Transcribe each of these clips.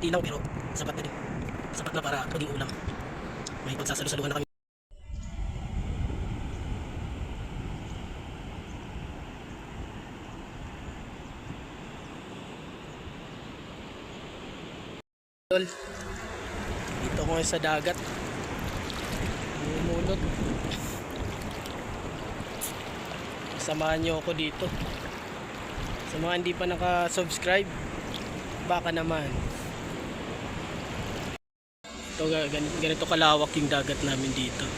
konti lang pero sapat na din. Sapat na para maging ulam. May pagsasalo-saluhan na kami. Dito ko sa dagat. Lumulot. Samahan nyo ako dito. Sa mga hindi pa naka-subscribe, baka naman. Ito, ganito kalawak yung dagat namin dito.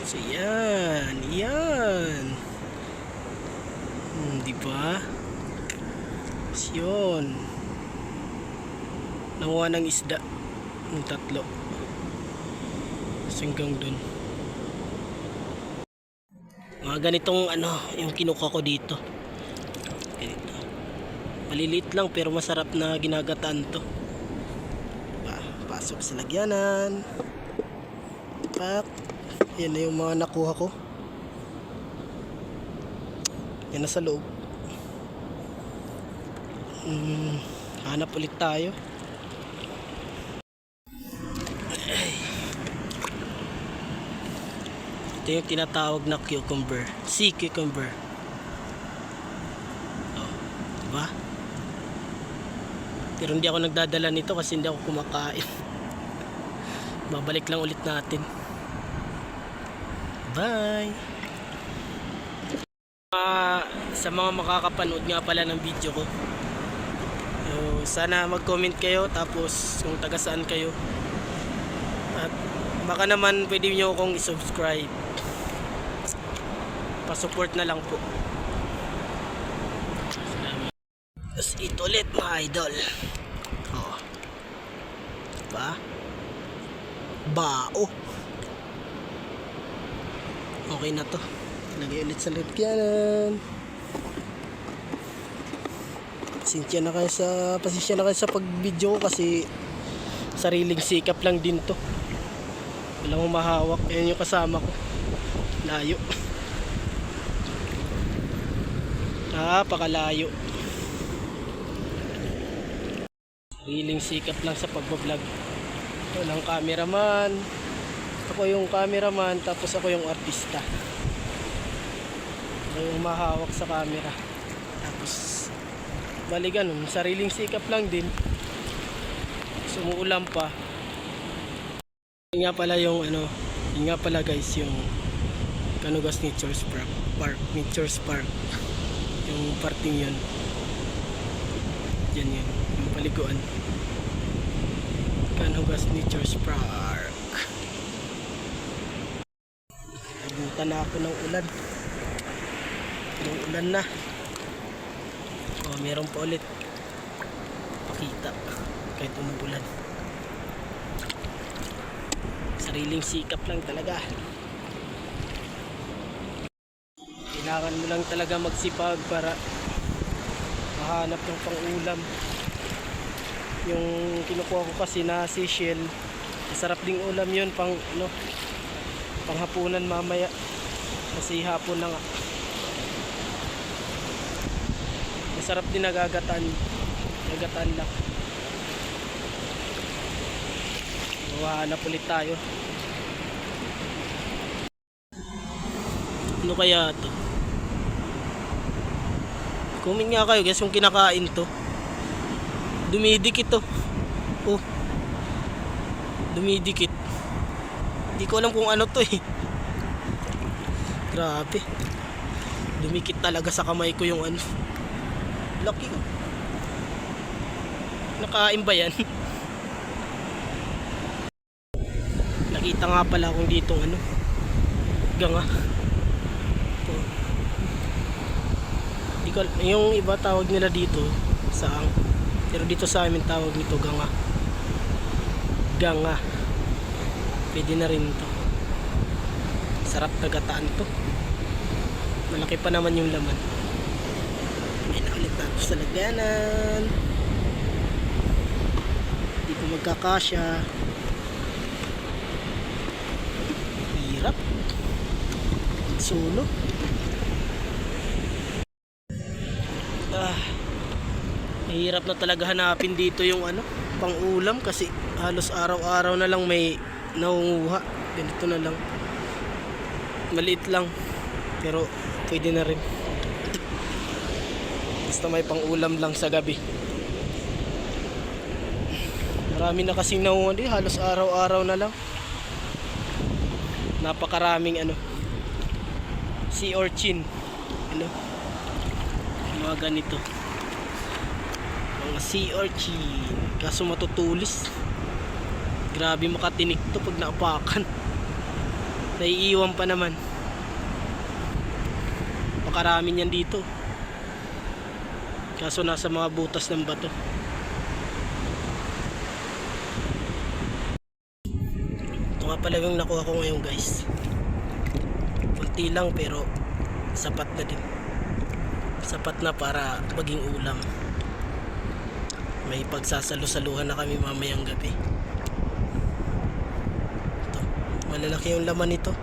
So yan, yan. Diba? So yun. Nanguha ng isda. Yung tatlo. Hanggang dun. Mga ganitong yung kinuha ko dito. Ganito. Maliliit lang pero masarap na ginagataan to. Pasok sa lagyanan. Pak. Yan na yung mga nakuha ko. Yan na sa loob. Hanap ulit tayo. Ito yung tinatawag na cucumber. Sea cucumber. Oh, diba? Pero hindi ako nagdadala nito kasi hindi ako kumakain. Babalik lang ulit natin. Bye! Sa mga makakapanood nga pala ng video ko, sana mag-comment kayo, tapos kung taga saan kayo, at baka naman pwede nyo akong i-subscribe. Pa-support na lang po. Tapos ito ulit mga idol. Oh. Diba? Bao. Okay na to. Lagay ulit sa lagyanan. Pasensya na kayo sa pag-video ko kasi sariling sikap lang din to. Walang humahawak. Ayan yung kasama ko. Layo. Napakalayo. Sariling sikap lang sa pagbablog. Walang cameraman. Ako yung cameraman, tapos ako yung artista. Ako yung mahawak sa camera. Tapos bali ganun, sariling sikap lang din. Sumuulan pa. Yun nga pala yung yun nga pala guys, yung Canugas Nature's Park, Nature's Park. Yung parting yun. Yan yun, yung paliguan. Canugas Nature's Park. Nabutan na ako ng ulan. Yung ulan na. Oh, meron pa ulit. Pakita. Kahit umuulan. Sariling sikap lang talaga. Kailangan mo lang talaga magsipag para mahanap ng pang-ulam. Yung kinukuha ko kasi na seashell, masarap ding ulam yun panghapunan mamaya kasi hapon na nga. Masarap din nagagataan lang. Mahanap ulit tayo. Ano kaya to? Comment nga kayo guys kung kinakain to. Dumidikit to. Oh. Dumidikit. Hindi ko alam kung ano to eh. Grabe. Dumikit talaga sa kamay ko yung laki oh. Nakain ba yan? Nakita nga pala akong ditong ganga. Yung iba tawag nila dito saang, pero dito sa amin tawag nito ganga. Ganga. Pwede na rin to. Sarap na gataan to. Malaki pa naman yung laman. Ngayon na ulit natin sa lagyanan. Hindi ko magkakasya. Hirap. Mahirap na talaga hanapin dito yung ano, pang-ulam kasi halos araw-araw na lang may nangunguha. Ganito na lang. Maliit lang. Pero pwede na rin. Basta may pang-ulam lang sa gabi. Marami na kasing nangunguha dito, halos araw-araw na lang. Napakaraming ano, sea urchin. Ano? Mga ganito. Mga sea urchin. Kaso matutulis. Grabe makatinik to pag naapakan. Naiiwan pa naman. Pakarami niyan dito. Kaso nasa mga butas ng bato. Ito nga pala yung nakuha ko ngayon guys. Kunti lang pero sapat na din. Sapat na para maging ulam. May pagsasalo-saluhan na kami mamayang gabi. Ito, malalaki yung laman nito.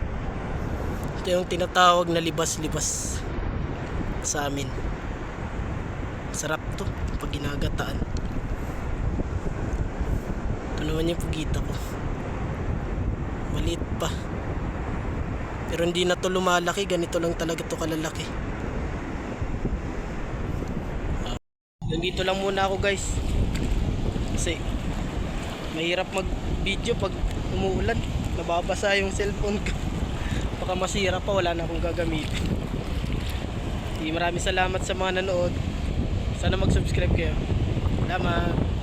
Ito yung tinatawag na libas-libas sa amin. Sarap to pag ginagataan. Ito naman yung pugita ko. Maliit pa. Pero hindi na to lumalaki. Ganito lang talaga to kalalaki. Nandito lang muna ako guys. Kasi mahirap mag video pag umuulan. Nababasa yung cellphone ko. Baka masira pa, wala na akong gagamitin. Maraming salamat sa mga nanood. Sana mag-subscribe kayo. Salamat.